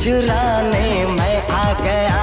चुराने मैं आ गया।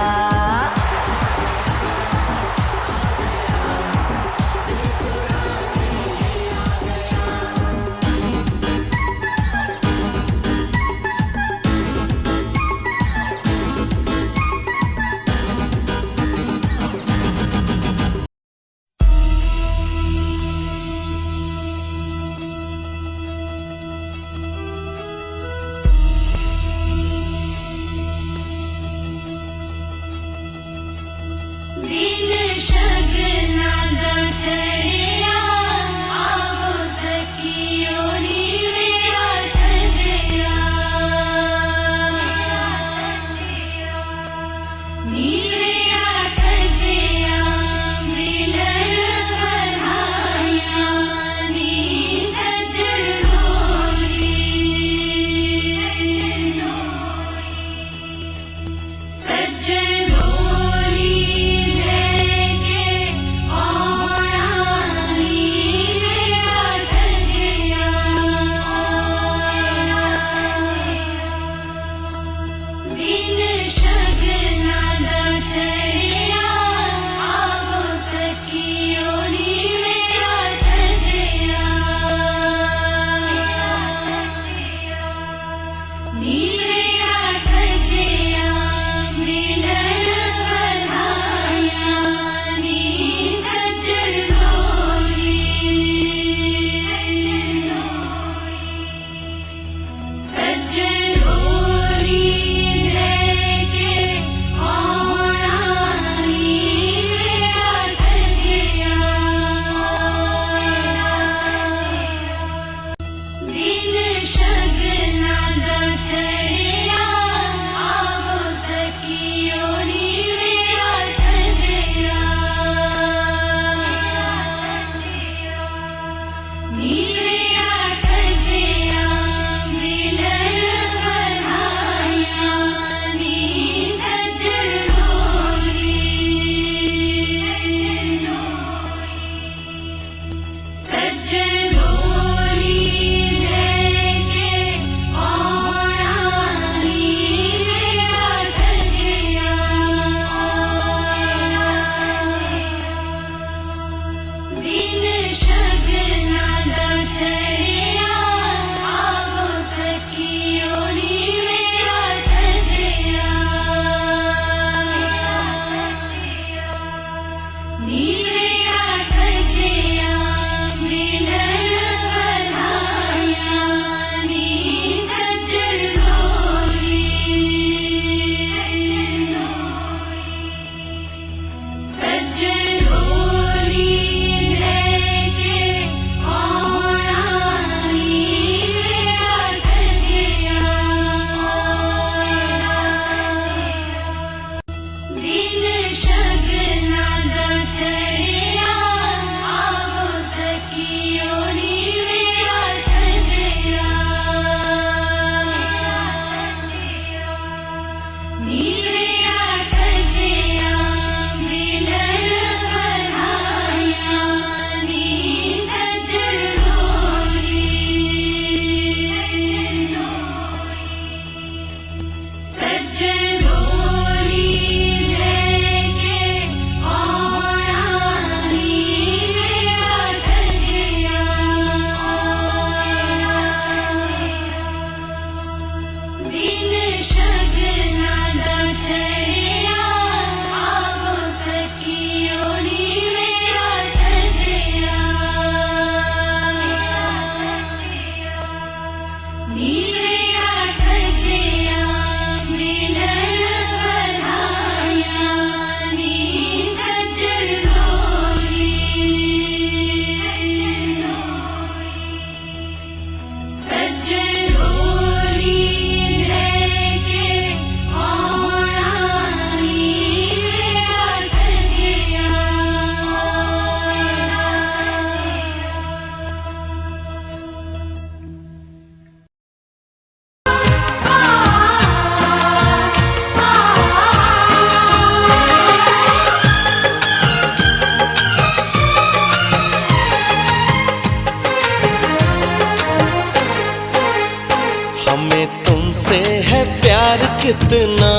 हमें तुमसे है प्यार। प्यार कितना,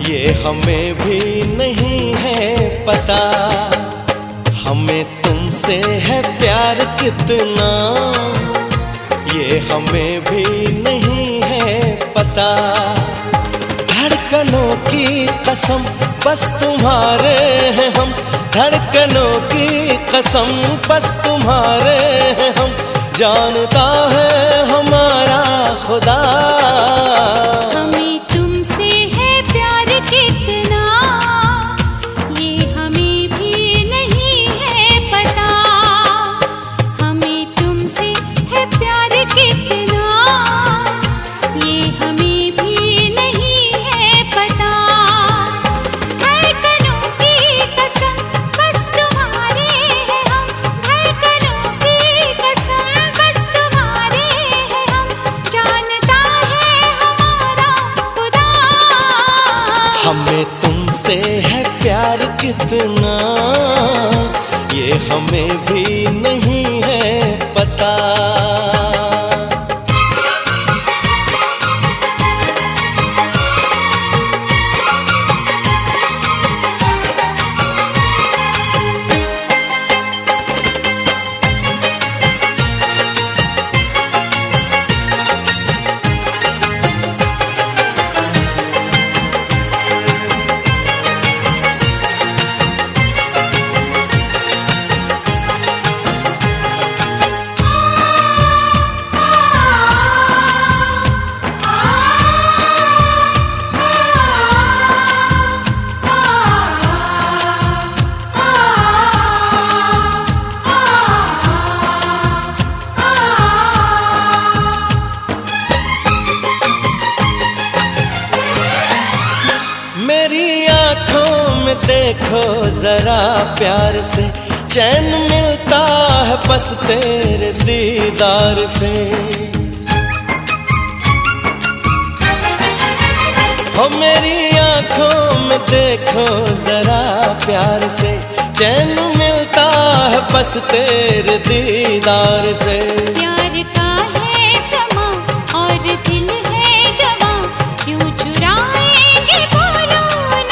ये हमें भी नहीं है पता। हमें तुमसे है प्यार कितना, ये हमें भी नहीं है पता। धड़कनों की कसम बस तुम्हारे हैं हम, धड़कनों की कसम बस तुम्हारे हैं हम, जानता है हमारा खुदा। हमें तुमसे है प्यार कितना, ये हमें भी नहीं है पता। हमें तुमसे है प्यार कितना, ये हमें भी नहीं है पता। धड़कनों की कसम बस तुम्हारे हैं हम, धड़कनों की कसम बस तुम्हारे हैं हम, जानता है हमारा खुदा। हमें तुमसे है प्यार कितना, ये हमें भी नहीं है पता। मेरी आंखों में देखो जरा प्यार से, चैन मिलता है बस तेरे दीदार से। हो मेरी आंखों में देखो जरा प्यार से, चैन मिलता है बस तेरे दीदार से। प्यार का है समा और दिल है जवां, क्यों चुराएंगे बोलो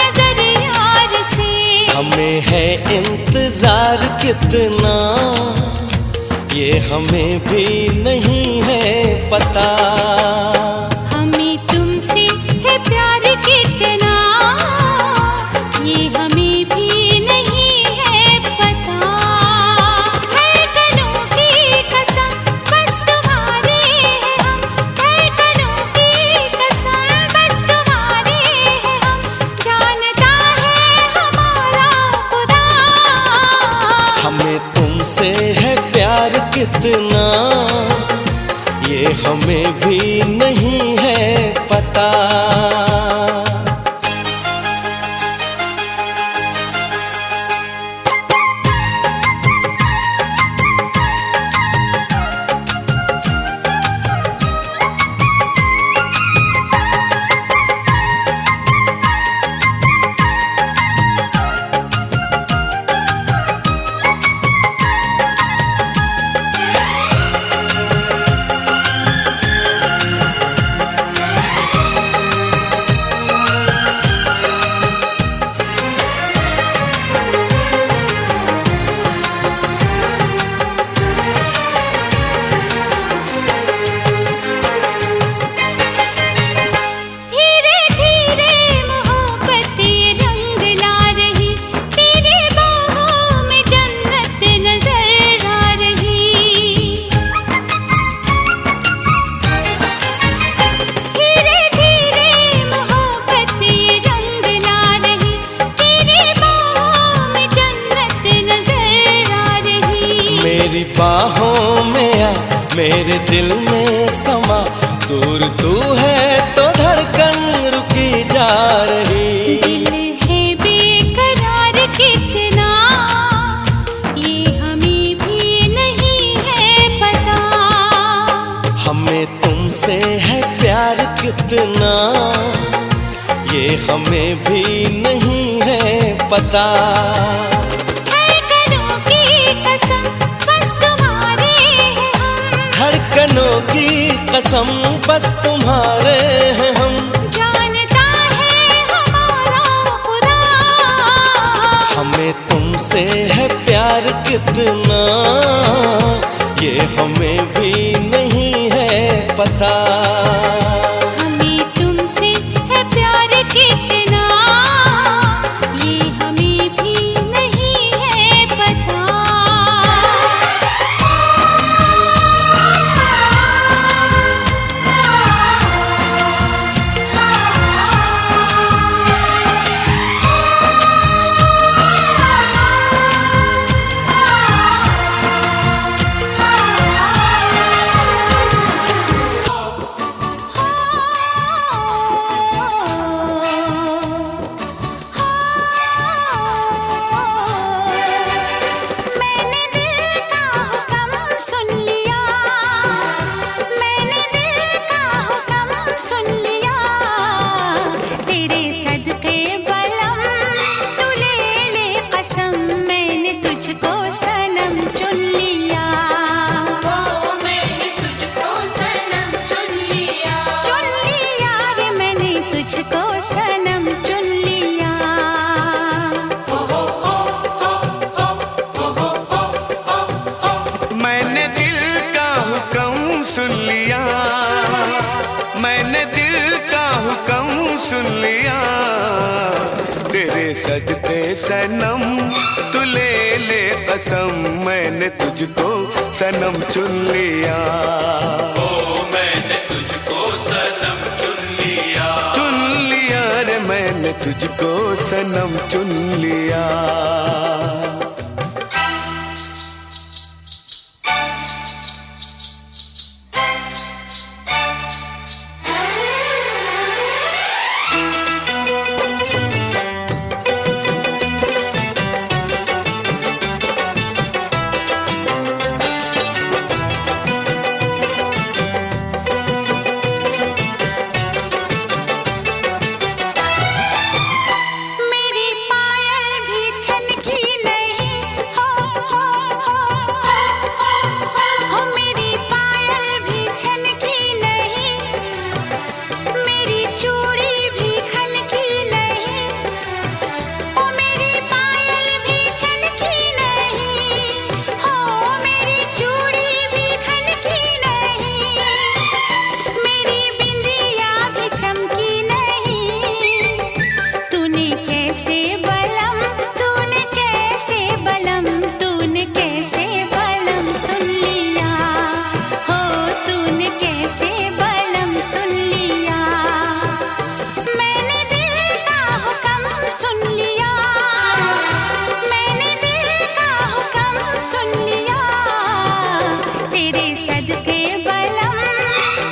नजर यार से। हमें है इंतजार कितना, ये हमें भी नहीं है पता। हमें तुमसे है प्यार कितना, ये हमें भी नहीं है पता। धड़कनों की कसम बस तुम्हारे हैं हम, धड़कनों की कसम बस तुम्हारे हैं हम, जानता है हमारा खुदा। हमें तुमसे है प्यार कितना, ये हमें भी नहीं है पता। मेरी बाहों में आ, मेरे दिल में समा, दूर तू है तो धड़कन रुकी जा रही। दिल है बेकरार कितना, ये हमें भी नहीं है पता। हमें तुमसे है प्यार कितना, ये हमें भी नहीं है पता। धड़कनों की कसम बस तुम्हारे हैं हम, धड़कनों की कसम बस तुम्हारे हैं हम। जानता है हमारा खुदा हमें तुमसे है प्यार कितना, ये हमें भी नहीं है पता। हमें तुमसे है प्यार कितना, ये हमें भी नहीं है पता। मैंने दिल का हुक्म सुन लिया, मैंने दिल का हुक्म सुन लिया। तेरे सदके बलम तू ले ले कसम, मैंने तुझको सनम चुन लिया। मैंने तुझको सनम चुन लिया, चुन लिया रे मैंने तुझको सनम चुन लिया। मैंने दिल का हुक्म सुन लिया, मैंने दिल का हुक्म सुन लिया। तेरे सजदे सनम तू ले ले कसम, मैंने तुझको सनम चुन लिया। मैंने तुझको सनम चुन लिया, चुन लिया रे मैंने तुझको सनम चुन लिया। मेरी पायल भी छनकी नहीं, हो मेरी पायल भी छनकी नहीं, मेरी चूड़ी भी खनकी नहीं, हो मेरी पायल भी छनकी नहीं, हो मेरी चूड़ी भी खनकी नहीं, मेरी बिंदिया भी चमकी नहीं। तूने कैसे बलम, तूने कैसे बलम, तूने कैसे बलम सुन लिया, हो तूने कैसे बलम सुन लिया। मैंने दिल का हुक्म सुन लिया, मैंने दिल का हुक्म सुन लिया। तेरे सदके बलम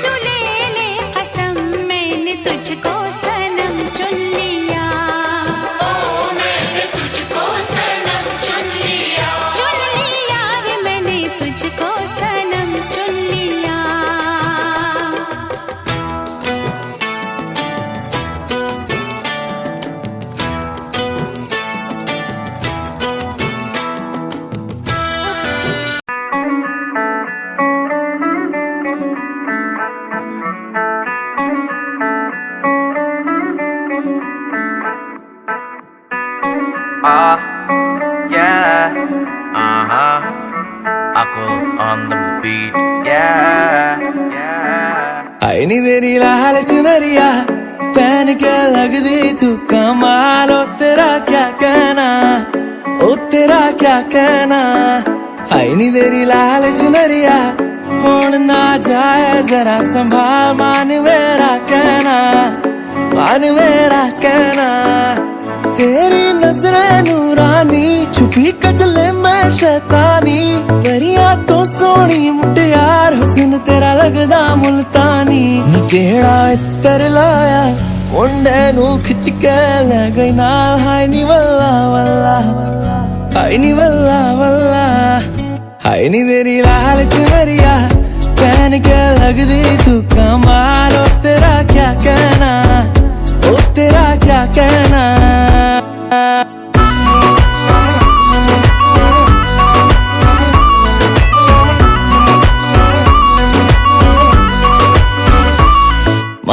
तू ले ले कसम, मैंने तुझको सनम चुन लिया। मैंने तुझको सनम चुन लिया, चुन लिया रे मैंने तुझको सनम चुन लिया। Yeah, Aku on the beat, yeah, yeah. आई नी तेरी लाल चुनरिया पहन के लगदी तू कमाल, ओ तेरा क्या कहना, ओ तेरा क्या कहना। आई नी तेरी लाल चुनरिया होन ना जाए जरा संभाल, मान मेरा कहना, मान मेरा कहना। तेरी नजरें नूरानी छुपी कजले में शैतानी, परियां तो सोनी मुटियार हुस्न तेरा लगदा मुल्तानी। नी केड़ा इत्तर लाया मुंडे नू खिच के ले गई नाल, हाय नी वल्ला वल्ला, हाय नी वल्ला वल्ला। हाय नी तेरी लाल चुनरिया पहन के लगदी तू कमाल, ओ तेरा क्या कहना, ओ तेरा क्या कहना।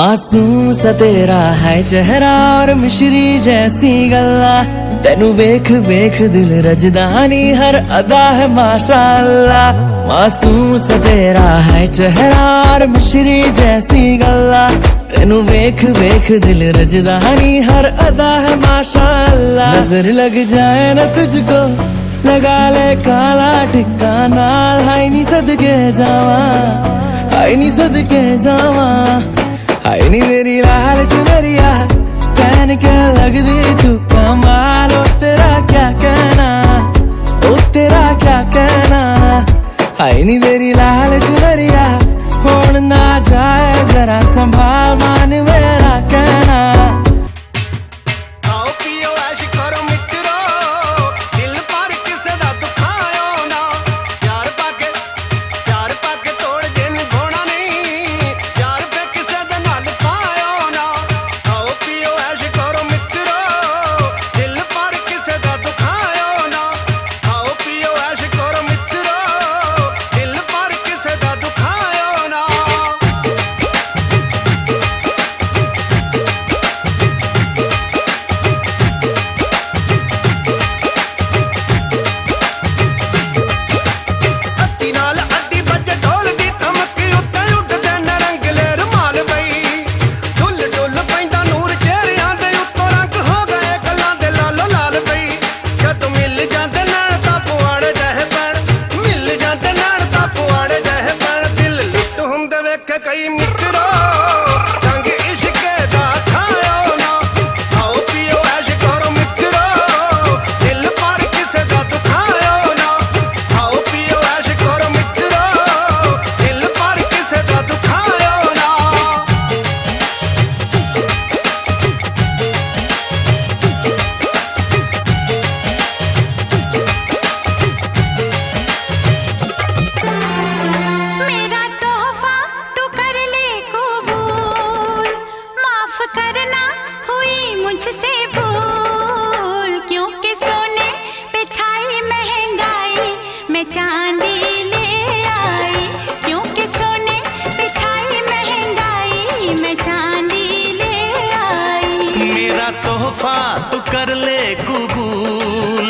मासूम सा तेरा है चेहरा और मिश्री जैसी गल्ला, तेनू वेख वेख दिल रजदानी हर अदा है माशाअल्लाह। मासूम सा तेरा है चेहरा और मिश्री जैसी गल्ला, तेनू वेख वेख दिल रजदानी हर अदा है माशाअल्लाह। नजर लग जाए न तुझको लगा ले काला टिक्का नाल, हाय नी सदके जावा, हाय नी सदके जावा, हाय नी तेरी लाल चुनरिया पहन के लगदी तू कमाल। ओ तेरा क्या कहना, ओ तेरा क्या कहना, हाय नी तेरी लाल चुनरिया होन ना जाए जरा संभाल मान मेरा कहना। आओ पियो ऐश करो मित्रो, दिल पर किसे दा दुखायो ना, प्यार पाके तोड़ जे निभाना नहीं, प्यार पे किसे दे नाल पायो ना। आओ पियो ऐश करो मित्रो, दिल पर किसे दा दुखायो ना, आओ पियो ऐश करो मित्रो, दिल पर किसे दा दुखायो ना। ਅੱਤੀ ਨਾਲ ਅੱਤੀ ਬੱਜੇ ਢੋਲ ਦੀ ਧਮਕੀ ਉੱਤੇ ਉੱਡਦੇ ਨਰੰਗਲੇ ਰੁਮਾਲ ਬਈ, ਢੁੱਲ ਢੁੱਲ ਪੈਂਦਾ ਨੂਰ ਚਿਹਰਿਆਂ ਦੇ ਉੱਤੋਂ ਰੰਗ ਹੋ ਗਏ ਗੱਲਾਂ ਦੇ ਲਾਲੋ ਲਾਲ ਬਈ। ਜਦ ਮਿਲ ਜਾਂਦੇ ਨੈਣ ਤਾਂ ਪੁਆੜੇ ਜਿਹੇ ਪੈਣ, ਮਿਲ ਜਾਂਦੇ ਨੈਣ ਤਾਂ ਪੁਆੜੇ ਜਿਹੇ ਪੈਣ, ਦਿਲ ਲੁੱਟ ਹੁੰਦੇ ਵੇਖੇ ਕਈ ਮਿੱਤਰੋ, ਰੰਗ ਇਸ਼ਕੇ ਦਾ ਖਾਇਓ ਨਾ। ਆਓ ਪੀਓ ਐਸ਼ ਕਰੋ ਮਿੱਤਰੋ, ਦਿਲ ਪਰ ਕਿਸੇ ਦਾ ਦੁਖਾਇਓ ਨਾ। ਆਓ ਪੀਓ ਐਸ਼ ਕਰੋ ਮਿੱਤਰੋ, ਦਿਲ ਪਰ ਕਿਸੇ ਦਾ ਦੁਖਾਇਓ ਨਾ। मेरा तोहफा तू कर ले कबूल, माफ करना हुई मुझसे भूल, क्योंकि सोने पे छाई महंगाई मैं चांदी ले आई, क्योंकि सोने पे छाई महंगाई मैं चांदी ले आई। मेरा तोहफा तू कर ले कबूल,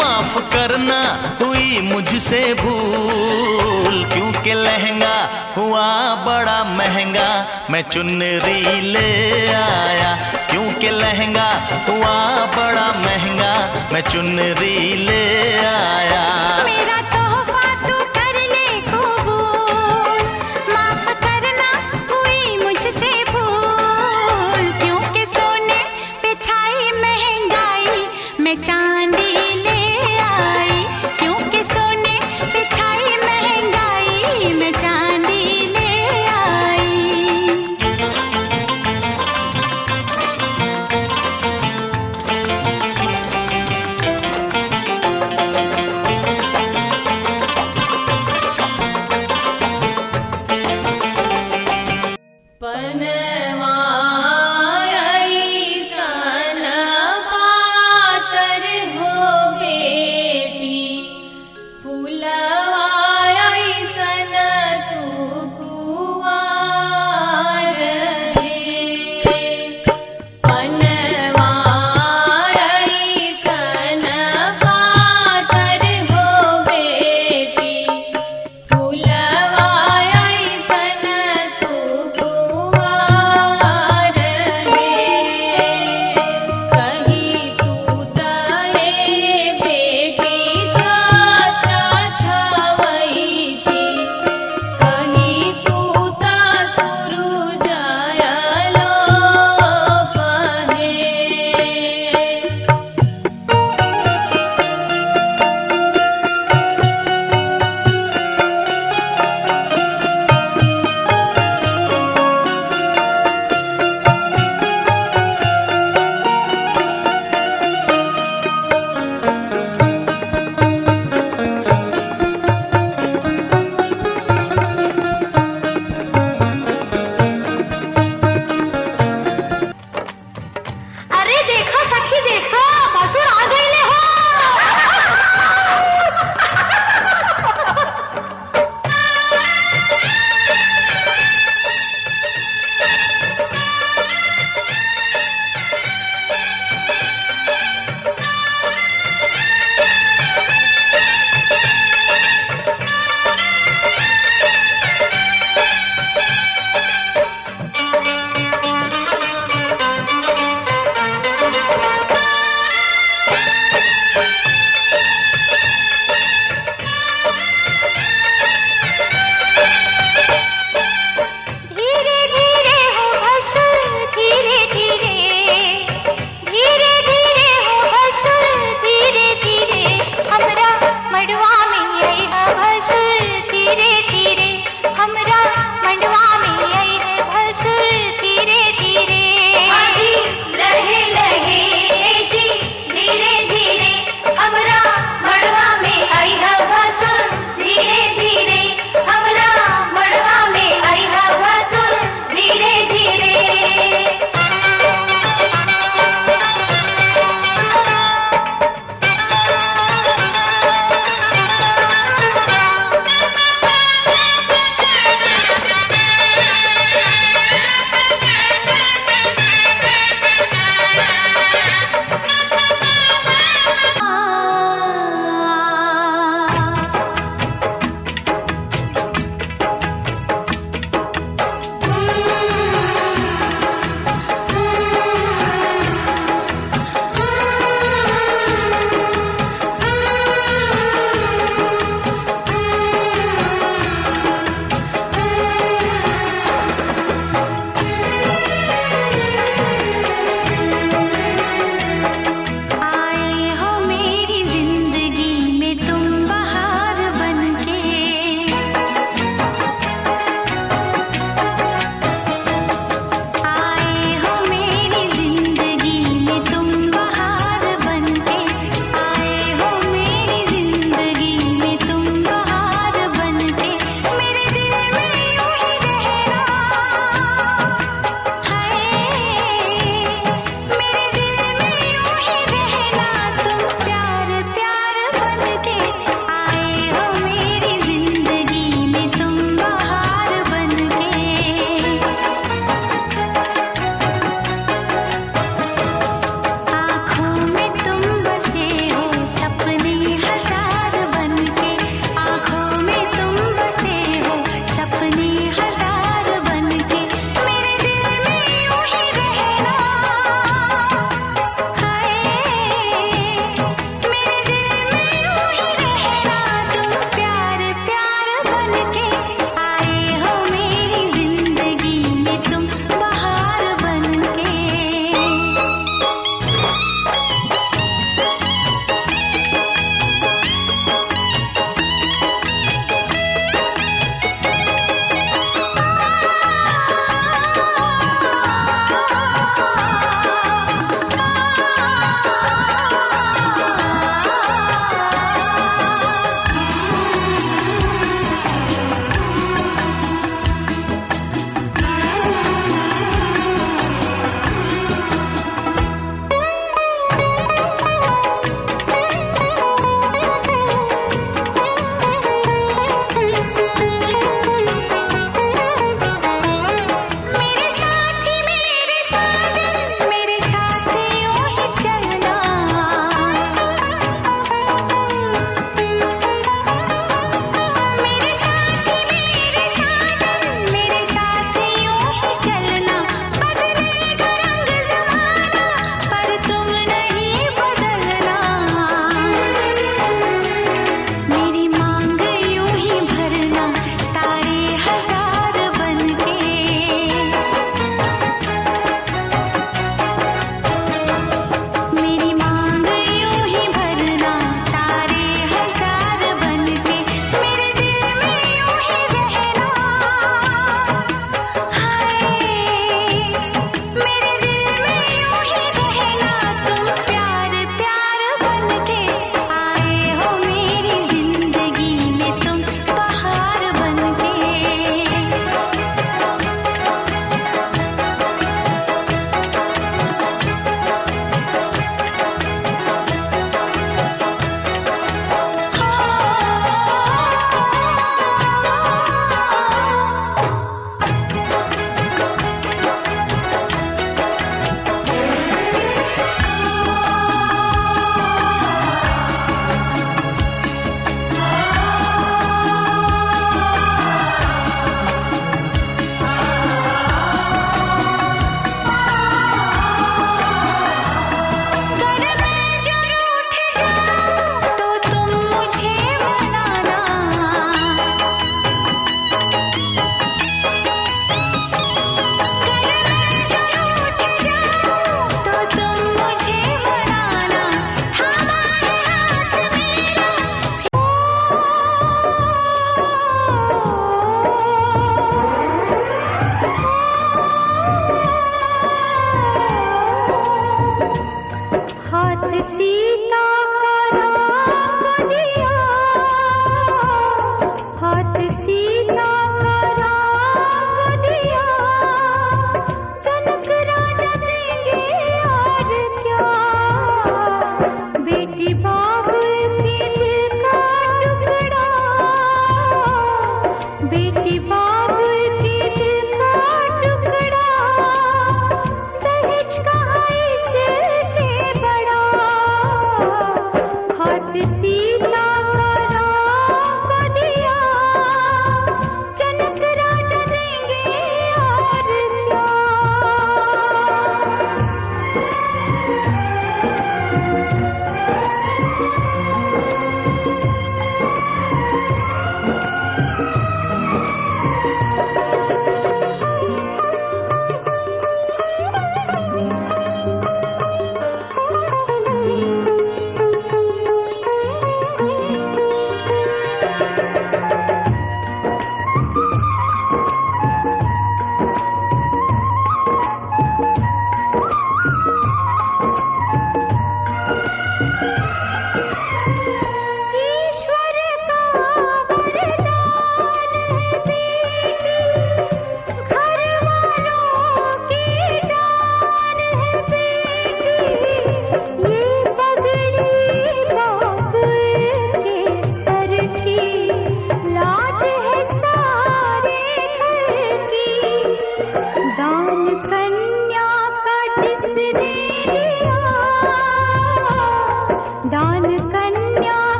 माफ करना हुई मुझसे भूल, क्योंकि लहंगा हुआ बड़ा महंगा मैं चुनरी ले आया, क्योंकि लहंगा हुआ बड़ा महंगा मैं चुनरी ले आया। मेरा तोहफा तू कर ले कबूल, माफ करना हुई मुझसे भूल, क्योंकि सोने पे छाई महंगाई मैं चांदी ले आई, क्योंकि सोने पे छाई महंगाई मैं चांदी ले आई।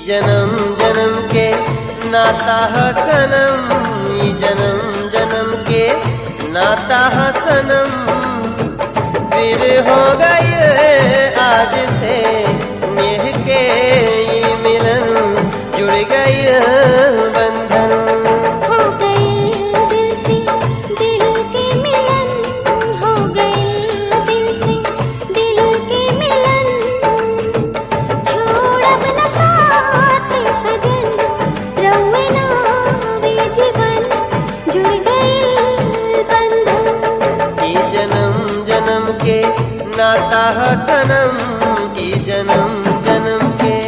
जन्म जन्म के नाता है सनम, ई जन्म जन्म के नाता है सनम। फिर हो गई आज से नेह के ये मिलन, जुड़ गई बंधन। हो गए दिल से दिल के मिलन, हो गए दिल से दिल के मिलन। छोड़ अब न साथ सजन, रहुए ना वे जीवन, जुड़ गए बंधन। ई जन्म जन्म के नाता है सनम, ई जन्म जन्म के।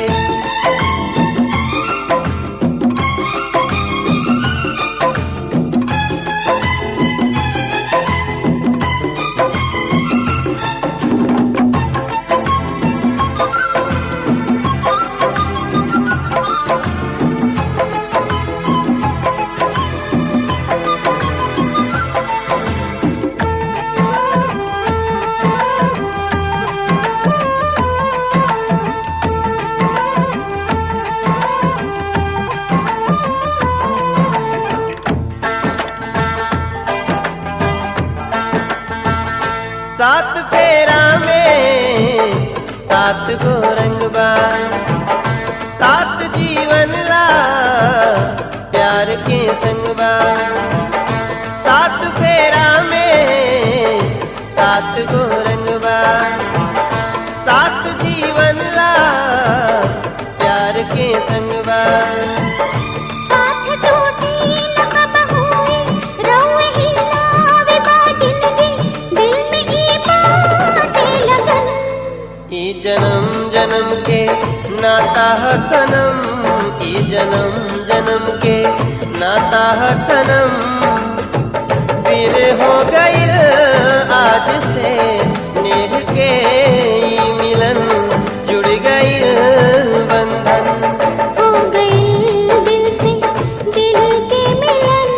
सात फेरा में सात गो रंगबा, सात जीवन ला प्यार के संगबा। सात फेरा में सात गो रंगबा, सात जीवन ला प्यार के संगबा। साथ टूटे न कब हुए, रहुए ही ना विदा जिंदगी, दिल में ई बातें लगन। ई जन्म जन्म के नाता है सनम, ई जन्म जन्म के नाता है सनम। फिर हो गई आज से नेह के ई मिलन, जुड़ गई बंधन। हो गए दिल से दिल के मिलन।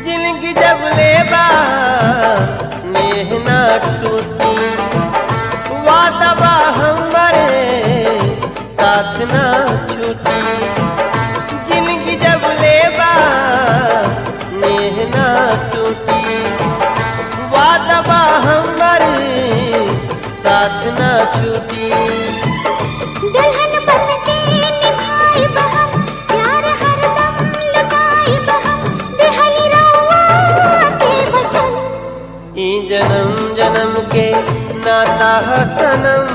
जिंदगी जब लेबा नेह ना टूटी, वादा बा हमारे साथ ना छूटी। जिंदगी जब लेबा नेह ना टूटी, वादा बा हमारे साथ ना छूटी। दुल्हन बन के निभाए बहम, प्यार हरदम लुटाए बहम, दिहली रहुआ के वचन। ई जन्म जन्म के नाता है सनम,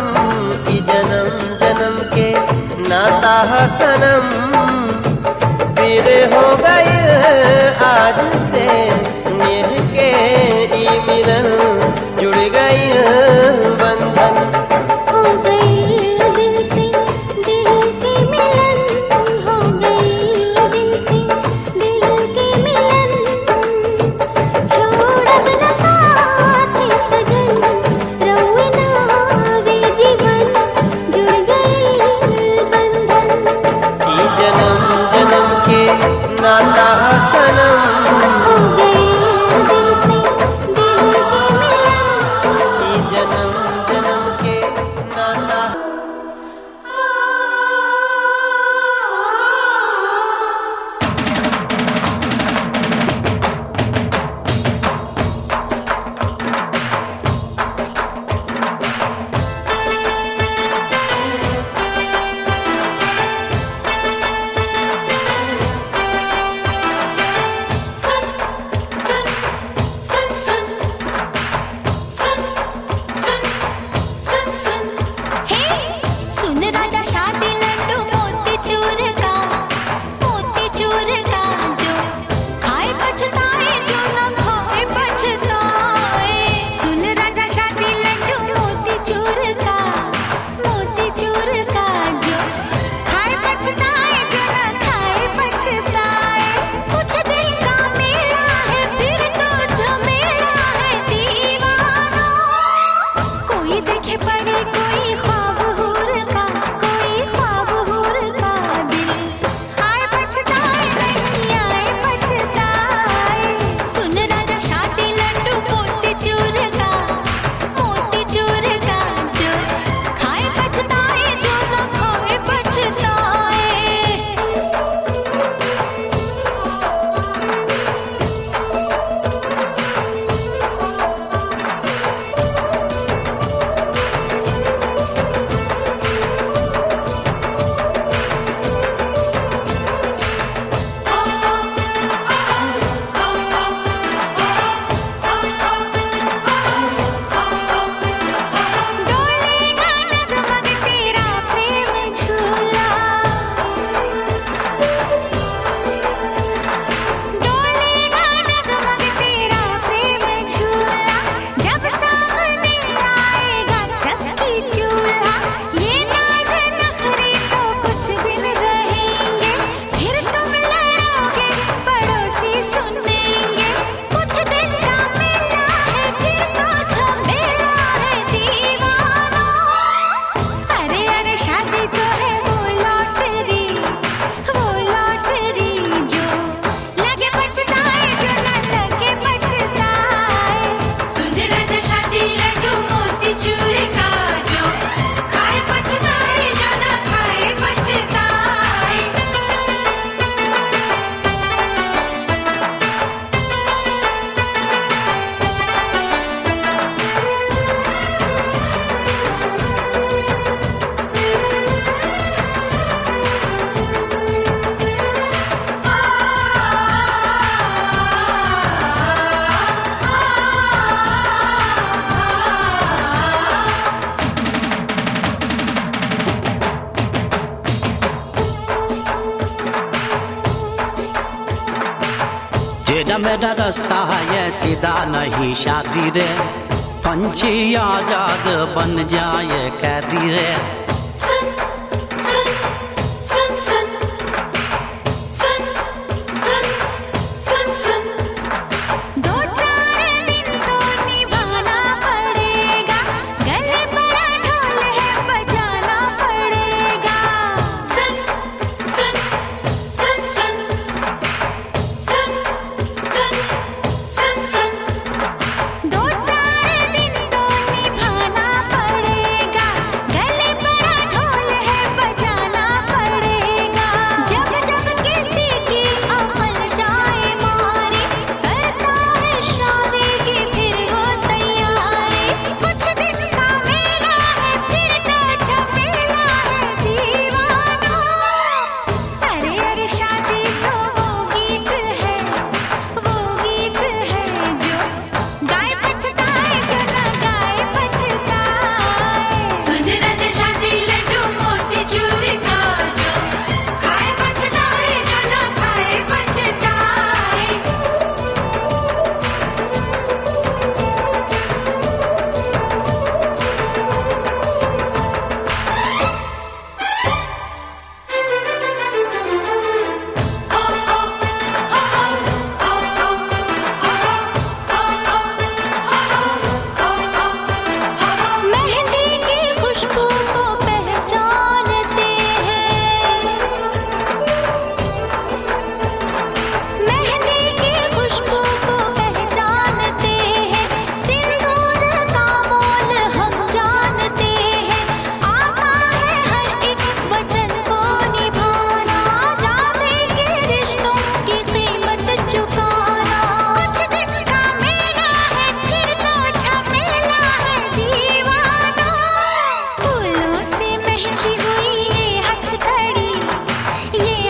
ई जन्म जन्म के नाता है सनम। फिर हो गई आज से नेह के ई मिलन, जुड़ गई बंधन। हो गए दिल से दिल के मिलन, हो गए दिल से दिल के मिलन। छोड़ अब न साथ सजन, रहुए ना वे जीवन, जुड़ गए बंधन। ई जन्म जन्म के नाता है सनम, हो गए दिल से दिल के मिलन। ई जन्म जन्म के नाता। टेढ़ा मेढ़ा रास्ता है ये सीधा नहीं शादी रे, पंछी आजाद बन जाए कैदी रे। सुन सुन सुन सुन सुन सुन सुन सुन, 2-4 दिन तो निभाना पड़ेगा, गले पर ढोल है बजाना पड़ेगा। सुन सुन सुन सुन सुन सुन सुन सुन, 2-4 दिन तो निभाना पड़ेगा, गले पर ढोल है बजाना पड़ेगा। जब जब किसी की अमल जाए मारे, करता है शादी की फिर वो तैयारी। कुछ दिन का मेला है फिर तो झमेला है दीवाना। अरे अरे शादी तो वो गीत है जो गाए पछताए, जो ना गाए पछताए। सुन राजा शादी लड्डू मोती चूर का, जो खाए पछताए, जो ना खाए पछताए। मेहंदी की खुशबू को पहचानते हैं, मेहंदी की खुशबू को पहचानते हैं, सिंदूर का मोल हम जानते हैं। आता है हर एक वचन को निभाना, जाते के रिश्तों की कीमत चुकाना। कुछ दिन का मेला है फिर तो झमेला है दीवाना। फूलों से महकी हुई ये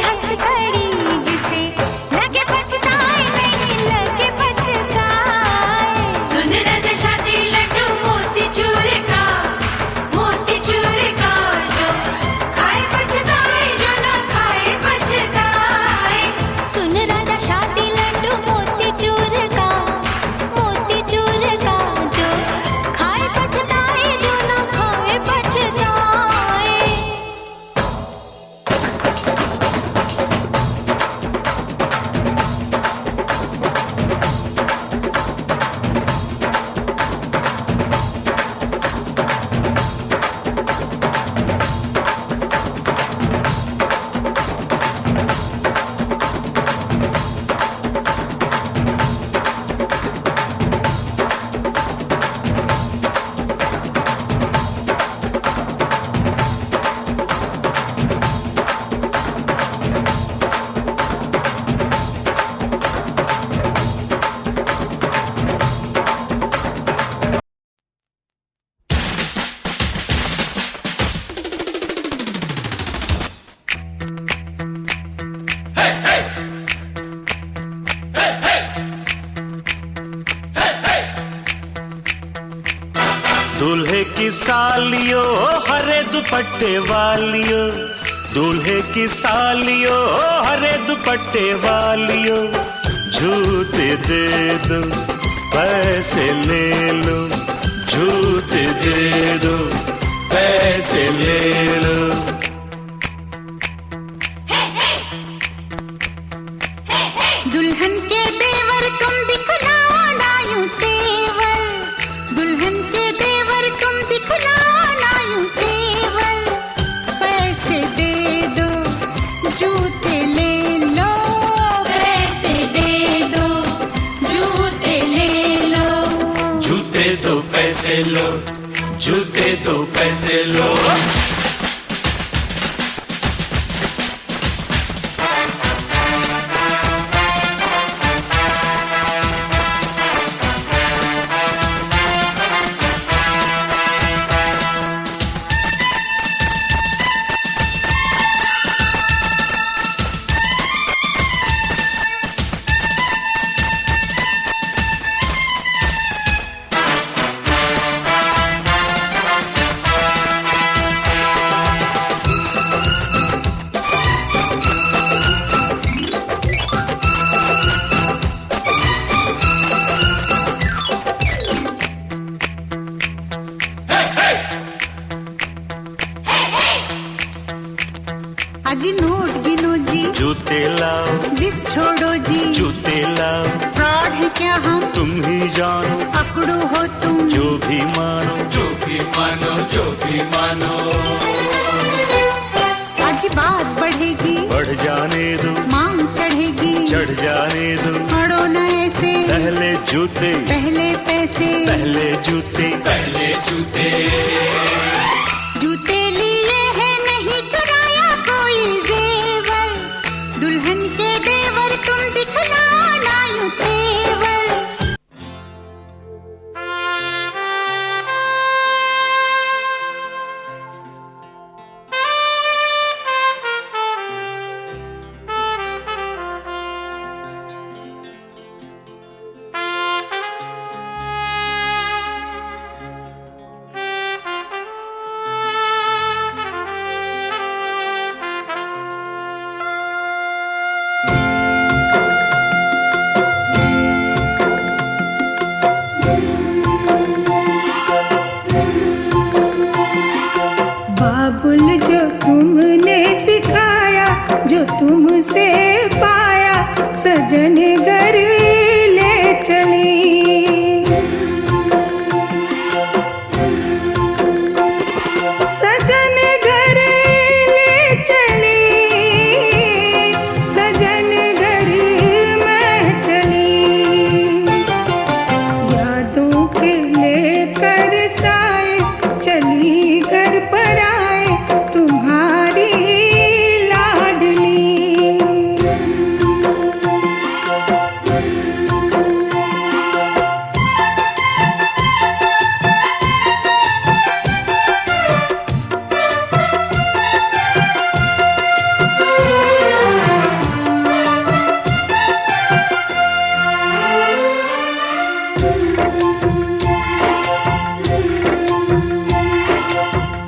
हथकड़ी जिसे लगे पछताए नहीं लगे पछताए। सुन राजा शादी लड्डू मोती चूर का, जो खाए पछताए, जो ना खाए पछताए। सुन राजा शादी लड्डू मोती चूर का, जो खाए पछताए, जो ना खाए पछताए। दूल्हे की सालियो हरे दुपट्टे वालियो, दूल्हे की सालियो हरे दुपट्टे वालियो, जूते दे दो पैसे ले लो, जूते दे दो पैसे ले लो। दुल्हन के देवर तुम दिखलाओ ना यूं तेवर, दुल्हन के देवर तुम दिखलाओ ना यूं तेवर। पैसे दे दो जूते ले लो, पैसे दे दो जूते ले लो, जूते दो पैसे लो, जूते दो पैसे लो। जी जूते लाओ, फ्रॉड है क्या हम तुम ही जानो, पकड़ो हो तुम जो भी मानो, आज बात बढ़ेगी बढ़ जाने दो, मांग चढ़ेगी चढ़ जाने दो, पढ़ो न ऐसे पहले जूते, पहले पैसे पहले जूते, जूते लिए हैं नहीं चुराया कोई जेवर, दुल्हन के देवर तुम दिखलाना यूं तेवर। बाबुल जो तुमने सिखाया, जो तुमसे पाया, सजन घर ले चली। सजन घर ले चली, सजन घर मैं चली। यादों के लेकर साए चली घर पर आए तुम्हारी लाडली।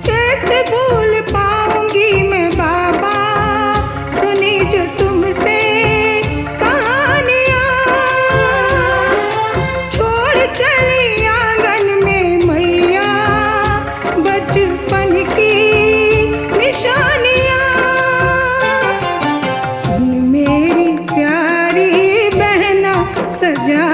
कैसे भूल पाऊंगी मैं बाबा, सुनी जो तुमसे कहानियाँ। छोड़ चली आंगन में मैया बचपन की निशानियाँ। सुन मेरी प्यारी बहना, सजा